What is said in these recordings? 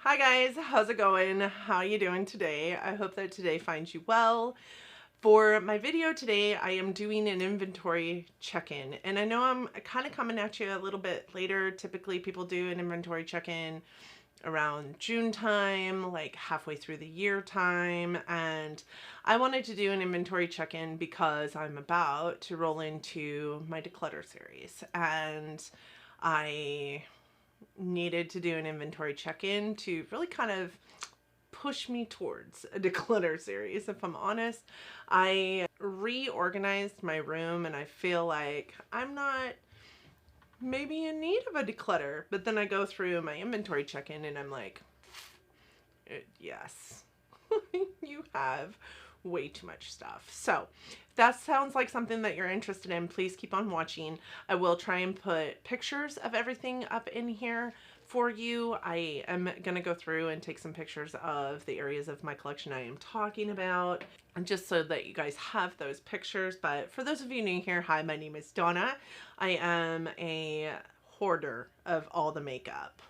Hi guys, how's it going? How you doing today? I hope that today finds you well. For my video today, I am doing an inventory check-in, and I know I'm kind of coming at you a little bit later. Typically people do an inventory check-in around June time, like halfway through the year time, and I wanted to do an inventory check-in because I'm about to roll into my declutter series, and I needed to do an inventory check-in to really kind of push me towards a declutter series. If I'm honest, I reorganized my room and I feel like I'm not maybe in need of a declutter, but then I go through my inventory check-in and I'm like, yes, you have way too much stuff. So if that sounds like something that you're interested in, please keep on watching. I will try and put pictures of everything up in here for you. I am gonna go through and take some pictures of the areas of my collection I am talking about, and just so that you guys have those pictures. But for those of you new here, hi, my name is Donna. I am a hoarder of all the makeup.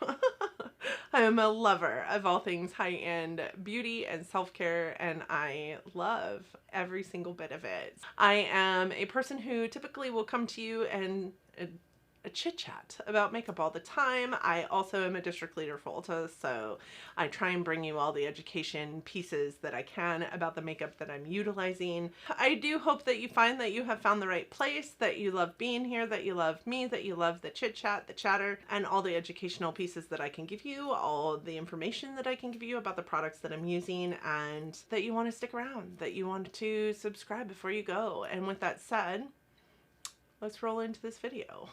I am a lover of all things high-end beauty and self-care, and I love every single bit of it. I am a person who typically will come to you and chit-chat about makeup all the time. I also am a district leader for Ulta, so I try and bring you all the education pieces that I can about the makeup that I'm utilizing. I do hope that you find that you have found the right place, that you love being here, that you love me, that you love the chit-chat, the chatter, and all the educational pieces that I can give you, all the information that I can give you about the products that I'm using, and that you want to stick around, that you want to subscribe before you go. And with that said, let's roll into this video.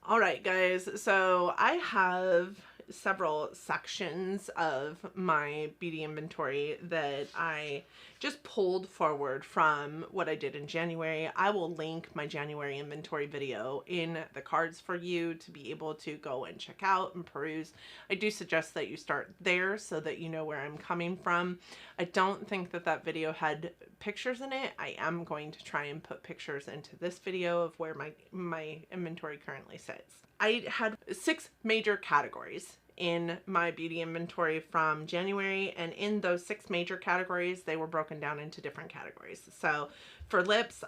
All right, guys, so I have several sections of my beauty inventory that I just pulled forward from what I did in January. I will link my January inventory video in the cards for you to be able to go and check out and peruse. I do suggest that you start there so that you know where I'm coming from. I don't think that that video had pictures in it. I am going to try and put pictures into this video of where my inventory currently sits. I had 6 major categories in my beauty inventory from January, and in those 6 major categories, they were broken down into different categories. So for lips,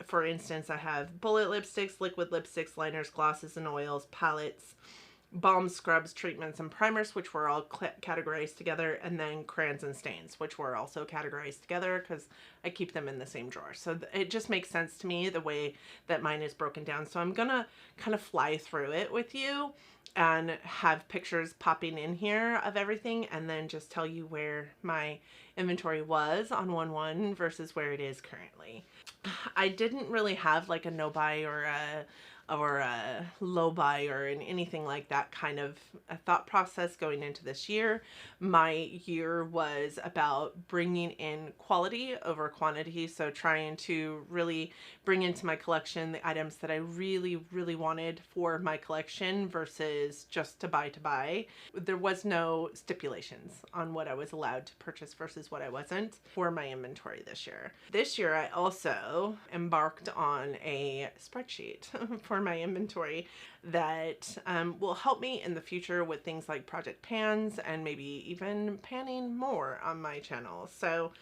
for instance, I have bullet lipsticks, liquid lipsticks, liners, glosses and oils, palettes, balms, scrubs, treatments, and primers, which were all categorized together, and then crayons and stains, which were also categorized together because I keep them in the same drawer. So it just makes sense to me the way that mine is broken down. So I'm gonna kind of fly through it with you and have pictures popping in here of everything, and then just tell you where my inventory was on 1/1 versus where it is currently. I didn't really have like a no buy or a low buy or anything like that kind of a thought process going into this year. My year was about bringing in quality over quantity, so trying to really bring into my collection the items that I really wanted for my collection versus just to buy. There was no stipulations on what I was allowed to purchase versus what I wasn't for my inventory this year. This year I also embarked on a spreadsheet for my inventory that will help me in the future with things like project pans and maybe even panning more on my channel. So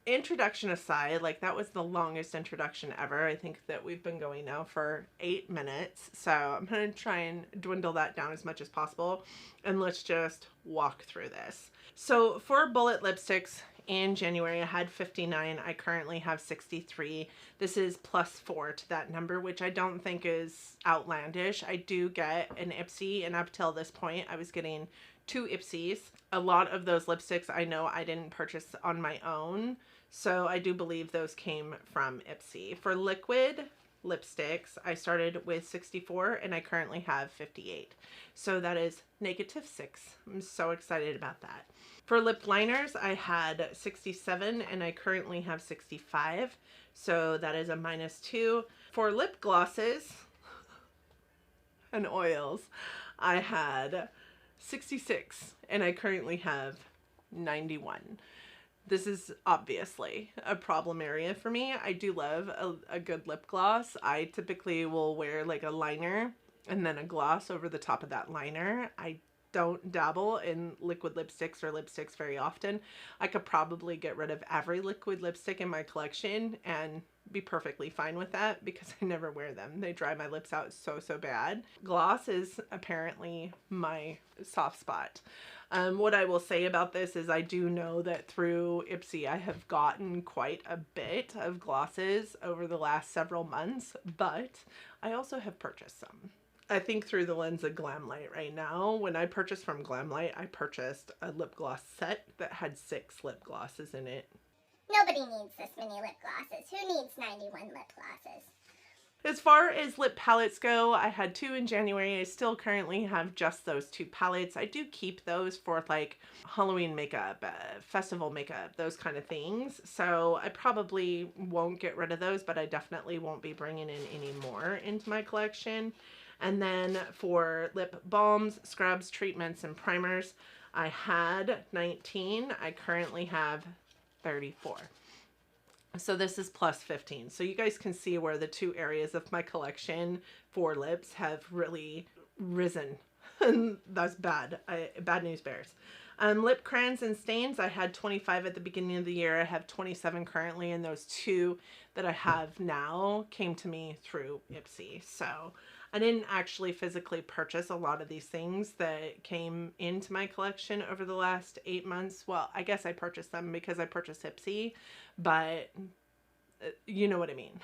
introduction aside, like that was the longest introduction ever. I think that we've been going now for 8 minutes. So I'm going to try and dwindle that down as much as possible, and let's just walk through this. So for bullet lipsticks, in January I had 59. I currently have 63. This is +4 to that number, which I don't think is outlandish. I do get an IPSY, and up till this point I was getting 2 IPSYs. A lot of those lipsticks I know I didn't purchase on my own, so I do believe those came from IPSY. For liquid lipsticks, I started with 64 and I currently have 58. So that is -6. I'm so excited about that. For lip liners, I had 67 and I currently have 65. So that is a -2. For lip glosses and oils, I had 66 and I currently have 91. This is obviously a problem area for me. I do love a good lip gloss. I typically will wear like a liner and then a gloss over the top of that liner. I don't dabble in liquid lipsticks or lipsticks very often. I could probably get rid of every liquid lipstick in my collection and be perfectly fine with that because I never wear them. They dry my lips out so bad. Gloss is apparently my soft spot. What I will say about this is I do know that through IPSY I have gotten quite a bit of glosses over the last several months, but I also have purchased some. I think through the lens of Glamlight right now. When I purchased from Glamlight, I purchased a lip gloss set that had 6 lip glosses in it. Nobody needs this many lip glosses. Who needs 91 lip glosses? As far as lip palettes go, I had 2 in January. I still currently have just those 2 palettes. I do keep those for like Halloween makeup, festival makeup, those kind of things. So I probably won't get rid of those, but I definitely won't be bringing in any more into my collection. And then for lip balms, scrubs, treatments, and primers, I had 19. I currently have 34. So this is plus 15. So you guys can see where the 2 areas of my collection for lips have really risen. That's bad. Bad news bears. Lip crayons and stains, I had 25 at the beginning of the year. I have 27 currently, and those 2 that I have now came to me through IPSY. So I didn't actually physically purchase a lot of these things that came into my collection over the last 8 months. Well, I guess I purchased them because I purchased IPSY, but you know what I mean.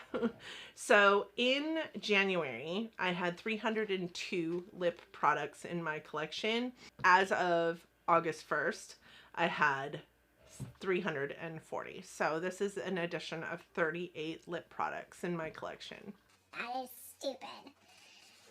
So in January, I had 302 lip products in my collection. As of August 1st, I had 340. So this is an addition of 38 lip products in my collection. That is stupid.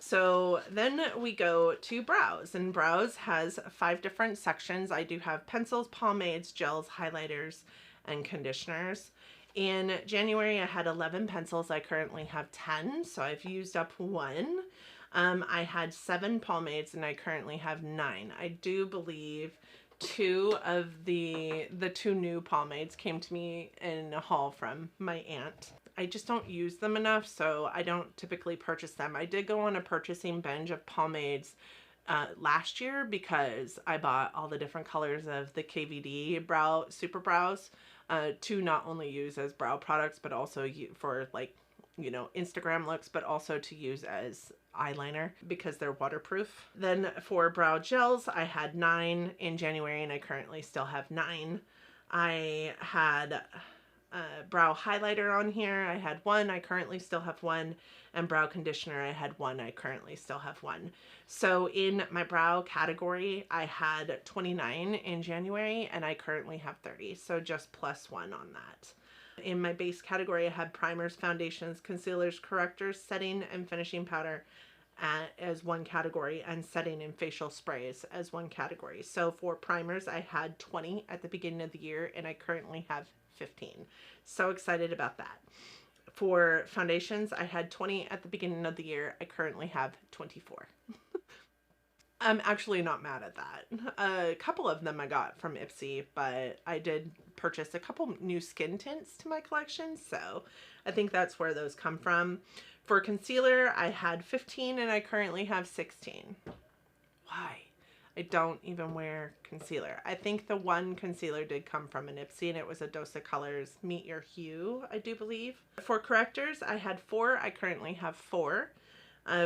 So then we go to brows, and brows has 5 different sections. I do have pencils, pomades, gels, highlighters, and conditioners. In January, I had 11 pencils. I currently have 10, so I've used up 1. I had 7 pomades, and I currently have 9. I do believe 2 of the 2 new pomades came to me in a haul from my aunt. I just don't use them enough, so I don't typically purchase them. I did go on a purchasing binge of pomades last year because I bought all the different colors of the KVD brow super brows to not only use as brow products, but also for like, you know, Instagram looks, but also to use as eyeliner because they're waterproof. Then for brow gels, I had 9 in January, and I currently still have 9. I had brow highlighter on here. I had 1. I currently still have 1. And brow conditioner, I had 1. I currently still have 1. So in my brow category, I had 29 in January, and I currently have 30. So just plus 1 on that. In my base category, I had primers, foundations, concealers, correctors, setting, and finishing powder as one category, and setting and facial sprays as one category. So for primers, I had 20 at the beginning of the year, and I currently have 15. So excited about that. For foundations, I had 20 at the beginning of the year. I currently have 24. I'm actually not mad at that. A couple of them I got from IPSY, but I did purchase a couple new skin tints to my collection, so I think that's where those come from. For concealer, I had 15 and I currently have 16. Why? I don't even wear concealer. I think the one concealer did come from an IPSY, and it was a Dose of Colors Meet Your Hue, I do believe. For correctors, I had 4. I currently have 4.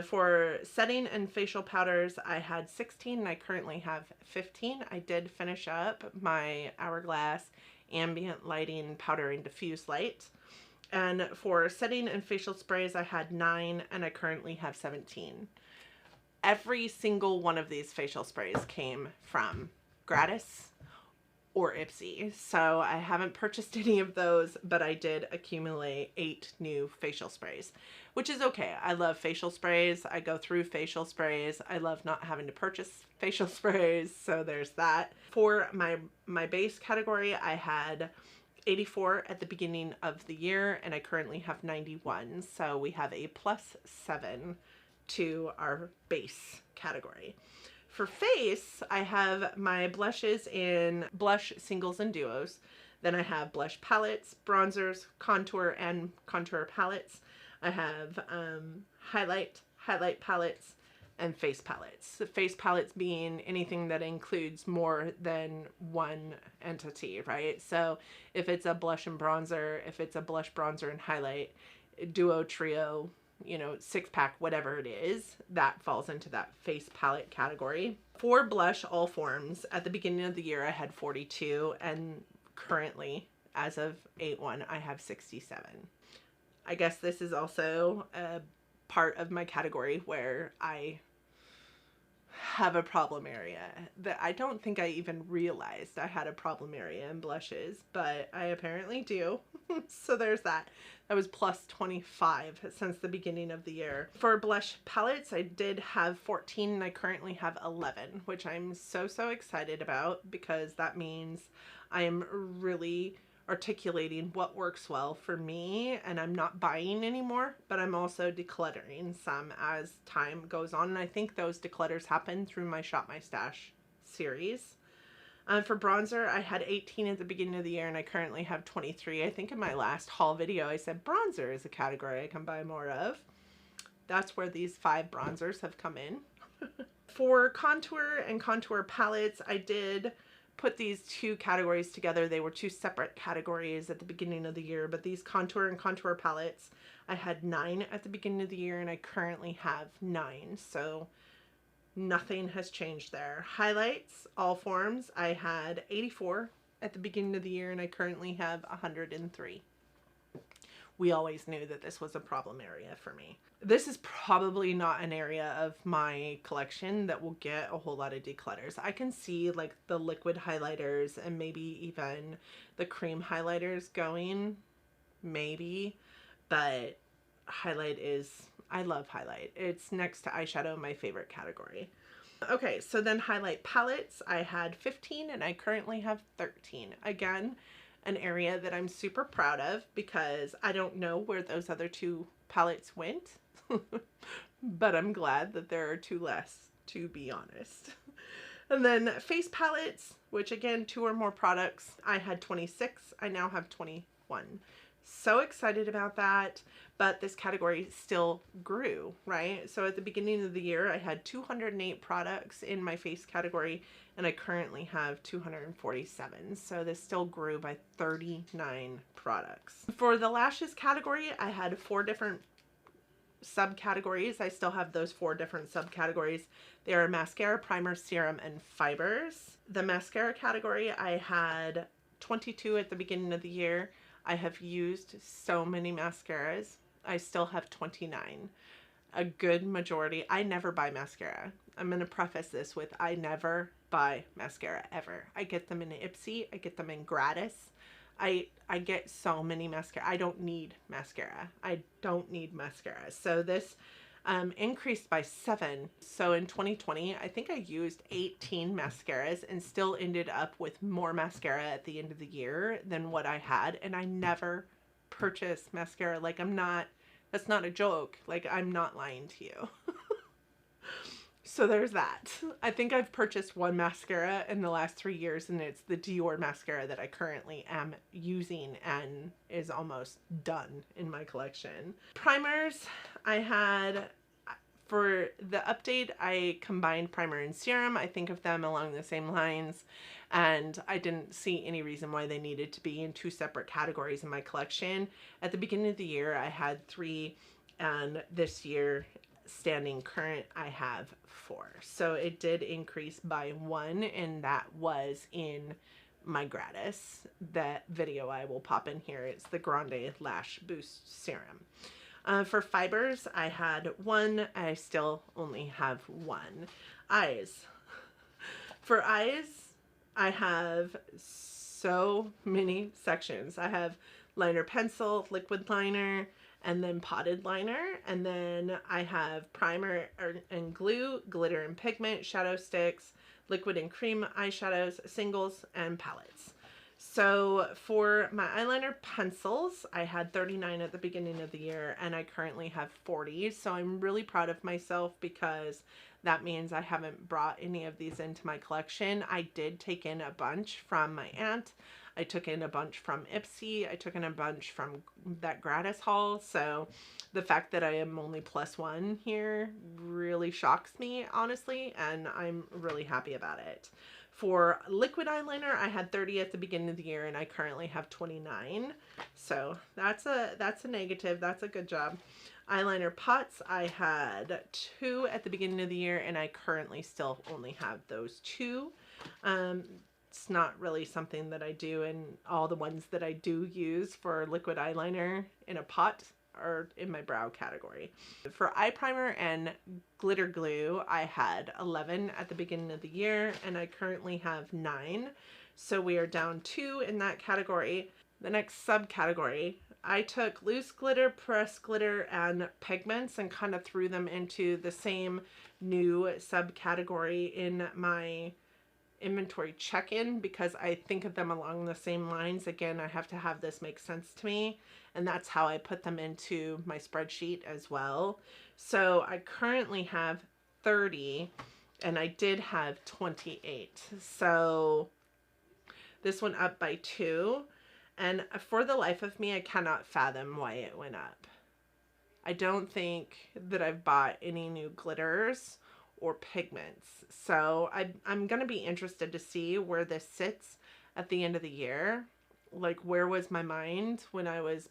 For setting and facial powders, I had 16 and I currently have 15. I did finish up my Hourglass Ambient Lighting Powder and Diffuse Light. And for setting and facial sprays, I had 9 and I currently have 17. Every single one of these facial sprays came from Gratis or IPSY. So I haven't purchased any of those, but I did accumulate 8 new facial sprays, which is okay. I love facial sprays. I go through facial sprays. I love not having to purchase facial sprays. So there's that. For my base category, I had 84 at the beginning of the year, and I currently have 91. So we have a +7 to our base category. For face, I have my blushes in blush singles and duos. Then I have blush palettes, bronzers, contour, and contour palettes. I have highlight palettes, and face palettes. The face palettes being anything that includes more than one entity, right? So if it's a blush and bronzer, if it's a blush, bronzer, and highlight, duo, trio, you know, 6-pack, whatever it is, that falls into that face palette category. For blush, all forms, at the beginning of the year, I had 42, and currently, as of 8/1, I have 67. I guess this is also a part of my category where I have a problem area that I don't think I even realized I had a problem area in blushes, but I apparently do. So there's that. That was plus 25 since the beginning of the year. For blush palettes, I did have 14 and I currently have 11, which I'm so excited about because that means I am really articulating what works well for me, and I'm not buying anymore, but I'm also decluttering some as time goes on, and I think those declutters happen through my Shop My Stash series. For bronzer, I had 18 at the beginning of the year, and I currently have 23. I think in my last haul video, I said bronzer is a category I can buy more of. That's where these 5 bronzers have come in. For contour and contour palettes, I did put these 2 categories together. They were 2 separate categories at the beginning of the year, but these contour and contour palettes, I had 9 at the beginning of the year, and I currently have 9. So nothing has changed there. Highlights, all forms, I had 84 at the beginning of the year, and I currently have 103. We always knew that this was a problem area for me. This is probably not an area of my collection that will get a whole lot of declutters. I can see like the liquid highlighters and maybe even the cream highlighters going, maybe, but highlight is, I love highlight. It's next to eyeshadow, my favorite category. Okay, so then highlight palettes, I had 15 and I currently have 13. Again, an area that I'm super proud of because I don't know where those other 2 palettes went, but I'm glad that there are 2 less, to be honest. And then face palettes, which again, 2 or more products, I had 26, I now have 21. So excited about that, but this category still grew, right? So at the beginning of the year, I had 208 products in my face category, and I currently have 247. So this still grew by 39 products. For the lashes category, I had 4 different subcategories. I still have those 4 different subcategories. They are mascara, primer, serum, and fibers. The mascara category, I had 22 at the beginning of the year. I have used so many mascaras. I still have 29. A good majority. I never buy mascara. I'm going to preface this with I never buy mascara ever. I get them in IPSY. I get them in gratis. I get so many mascara. I don't need mascara. I don't need mascara. So this increased by 7. So in 2020, I think I used 18 mascaras and still ended up with more mascara at the end of the year than what I had. And I never purchased mascara. Like that's not a joke. Like I'm not lying to you. So there's that. I think I've purchased 1 mascara in the last 3 years, and it's the Dior mascara that I currently am using and is almost done in my collection. Primers, I had, for the update, I combined primer and serum. I think of them along the same lines, and I didn't see any reason why they needed to be in 2 separate categories in my collection. At the beginning of the year, I had 3, and this year, standing current, I have 4. So it did increase by 1, and that was in my gratis. That video I will pop in here. It's the Grande Lash Boost Serum. For fibers, I had 1. I still only have 1. Eyes. For eyes, I have so many sections. I have liner pencil, liquid liner, and then potted liner, and then I have primer and glue, glitter and pigment, shadow sticks, liquid and cream eyeshadows, singles, and palettes. So for my eyeliner pencils, I had 39 at the beginning of the year, and I currently have 40. So I'm really proud of myself because That means I haven't brought any of these into my collection. I did take in a bunch from my aunt. I took in a bunch from IPSY. I took in a bunch from that gratis haul. So the fact that I am only +1 here really shocks me, honestly, and I'm really happy about it. For liquid eyeliner, I had 30 at the beginning of the year, and I currently have 29. So that's a negative. That's a good job. Eyeliner pots, I had 2 at the beginning of the year, and I currently still only have those 2. It's not really something that I do, and all the ones that I do use for liquid eyeliner in a pot are in my brow category. For eye primer and glitter glue, I had 11 at the beginning of the year, and I currently have 9. So we are down 2 in that category. The next subcategory, I took loose glitter, pressed glitter, and pigments and kind of threw them into the same new subcategory in my inventory check-in because I think of them along the same lines. Again, I have to have this make sense to me, and that's how I put them into my spreadsheet as well. So I currently have 30, and I did have 28. So this went up by 2, and for the life of me, I cannot fathom why it went up. I don't think that I've bought any new glitters or pigments. So I'm going to be interested to see where this sits at the end of the year. Like, where was my mind when I was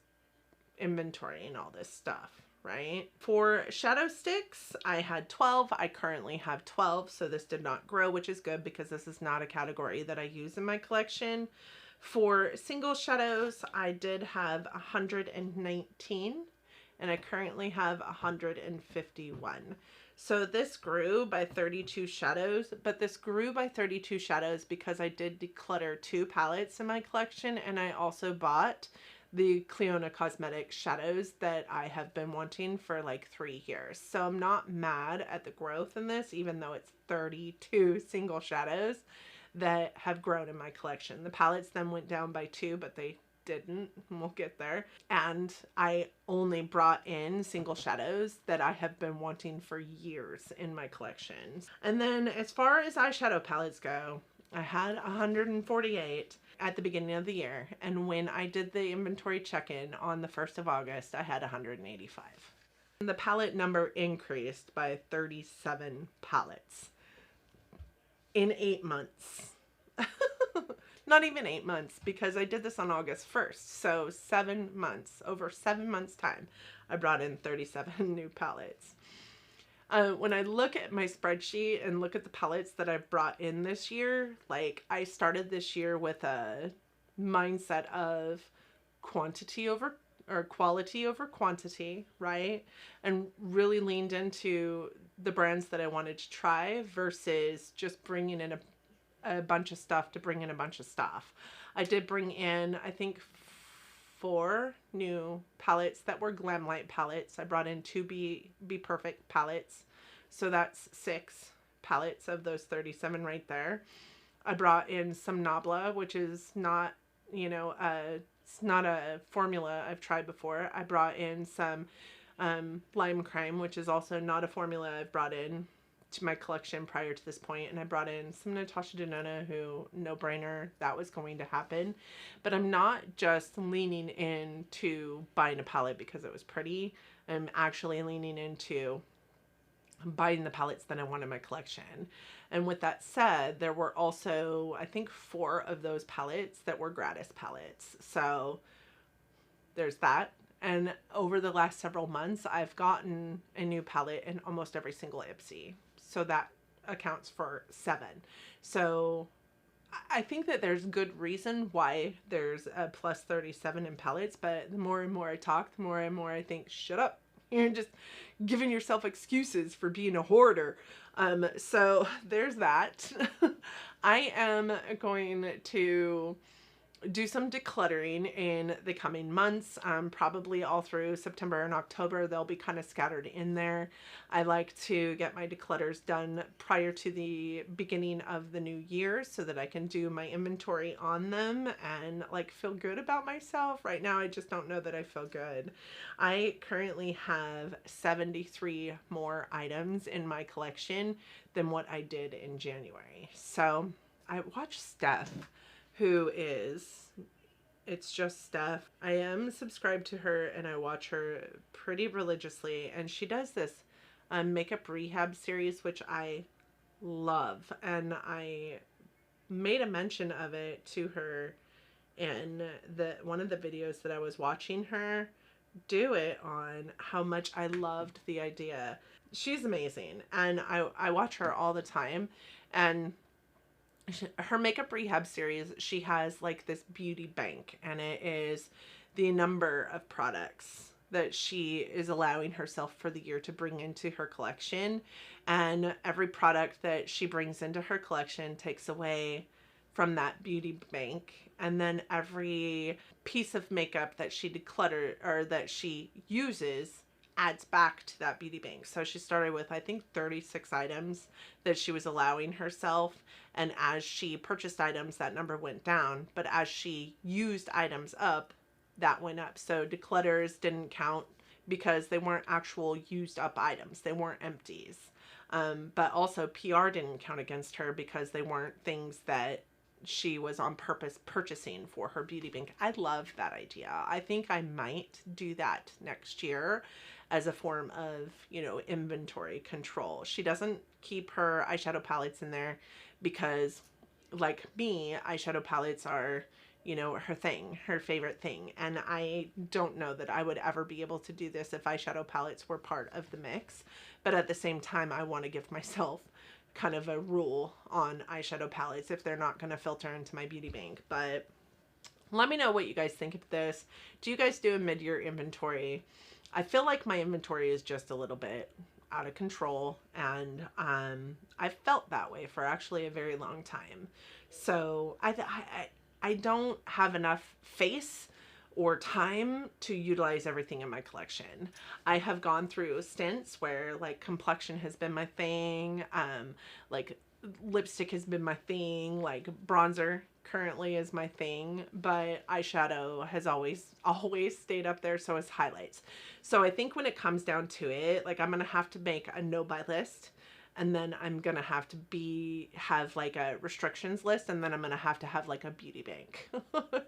inventorying all this stuff, right? For shadow sticks, I had 12. I currently have 12, so this did not grow, which is good because this is not a category that I use in my collection. For single shadows, I did have 119, and I currently have 151. So this grew by 32 shadows, but this grew by 32 shadows because I did declutter 2 palettes in my collection, and I also bought the Clionadh Cosmetics shadows that I have been wanting for like 3 years. So I'm not mad at the growth in this, even though it's 32 single shadows that have grown in my collection. The palettes then went down by 2, but they didn't. We'll get there. And I only brought in single shadows that I have been wanting for years in my collections. And then as far as eyeshadow palettes go, I had 148 at the beginning of the year, and when I did the inventory check-in on the 1st of August, I had 185. The palette number increased by 37 palettes in 8 months. Not even 8 months, because I did this on August 1st. So 7 months, over 7 months time, I brought in 37 new palettes. When I look at my spreadsheet and look at the palettes that I've brought in this year, like, I started this year with a mindset of quality over quantity, right? And really leaned into the brands that I wanted to try versus just bringing in a bunch of stuff to bring in a bunch of stuff. I did bring in, I think, 4 new palettes that were Glam Light palettes. I brought in 2 Be Perfect palettes. So that's 6 palettes of those 37 right there. I brought in some Nabla, which is not, you know, it's not a formula I've tried before. I brought in some Lime Crime, which is also not a formula I've brought in to my collection prior to this point, and I brought in some Natasha Denona, who, no brainer, that was going to happen. But I'm not just leaning into buying a palette because it was pretty. I'm actually leaning into buying the palettes that I want in my collection. And with that said, there were also, I think, 4 of those palettes that were gratis palettes. So there's that. And over the last several months, I've gotten a new palette in almost every single IPSY. So that accounts for 7. So I think that there's good reason why there's a plus 37 in palettes, but the more and more I talk, the more and more I think, shut up. You're just giving yourself excuses for being a hoarder. So there's that. I am going to do some decluttering in the coming months, probably all through September and October. They'll be kind of scattered in there. I like to get my declutters done prior to the beginning of the new year so that I can do my inventory on them and like feel good about myself. Right now I just don't know that I feel good. I currently have 73 more items in my collection than what I did in January. So I watched Steph, who is, it's just Steph. I am subscribed to her and I watch her pretty religiously, and she does this makeup rehab series, which I love, and I made a mention of it to her in one of the videos that I was watching her do it on, how much I loved the idea. She's amazing, and I watch her all the time, and her makeup rehab series, she has like this beauty bank, and it is the number of products that she is allowing herself for the year to bring into her collection, and every product that she brings into her collection takes away from that beauty bank, and then every piece of makeup that she decluttered or that she uses adds back to that beauty bank. So she started with, I think, 36 items that she was allowing herself, and as she purchased items, that number went down, but as she used items up, that went up. So declutters didn't count because they weren't actual used up items, they weren't empties. But also PR didn't count against her because they weren't things that she was on purpose purchasing for her beauty bank. I love that idea. I think I might do that next year as a form of, you know, inventory control. She doesn't keep her eyeshadow palettes in there because, like me, eyeshadow palettes are, you know, her thing, her favorite thing. And I don't know that I would ever be able to do this if eyeshadow palettes were part of the mix. But at the same time, I want to give myself kind of a rule on eyeshadow palettes if they're not going to filter into my beauty bank. But let me know what you guys think of this. Do you guys do a mid-year inventory? I feel like my inventory is just a little bit out of control, and I felt that way for actually a very long time. So I don't have enough face or time to utilize everything in my collection. I have gone through stints where like complexion has been my thing, like lipstick has been my thing, like bronzer currently is my thing, but eyeshadow has always stayed up there, so is highlights. So I think when it comes down to it, like I'm gonna have to make a no-buy list, and then I'm gonna have to have like a restrictions list, and then I'm gonna have to have like a beauty bank.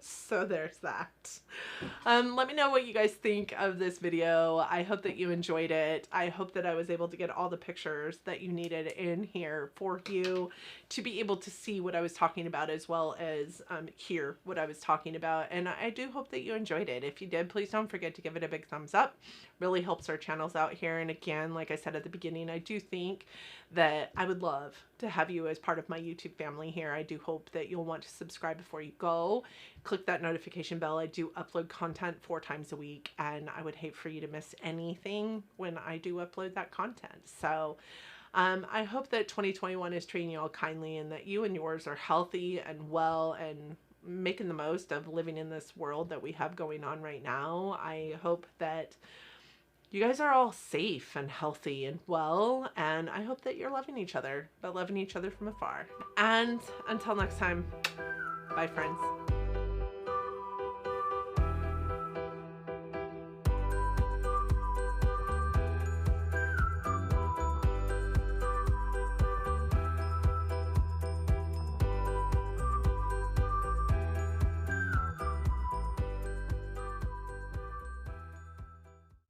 So there's that. Let me know what you guys think of this video. I hope that you enjoyed it. I hope that I was able to get all the pictures that you needed in here for you to be able to see what I was talking about, as well as hear what I was talking about. And I do hope that you enjoyed it. If you did, please don't forget to give it a big thumbs up. Really helps our channels out here. And again, like I said at the beginning, I do think that I would love to have you as part of my YouTube family here. I do hope that you'll want to subscribe before you go. Click that notification bell. I do upload content 4 times a week, and I would hate for you to miss anything when I do upload that content. So I hope that 2021 is treating you all kindly, and that you and yours are healthy and well and making the most of living in this world that we have going on right now. I hope that you guys are all safe and healthy and well, and I hope that you're loving each other, but loving each other from afar. And until next time, bye friends.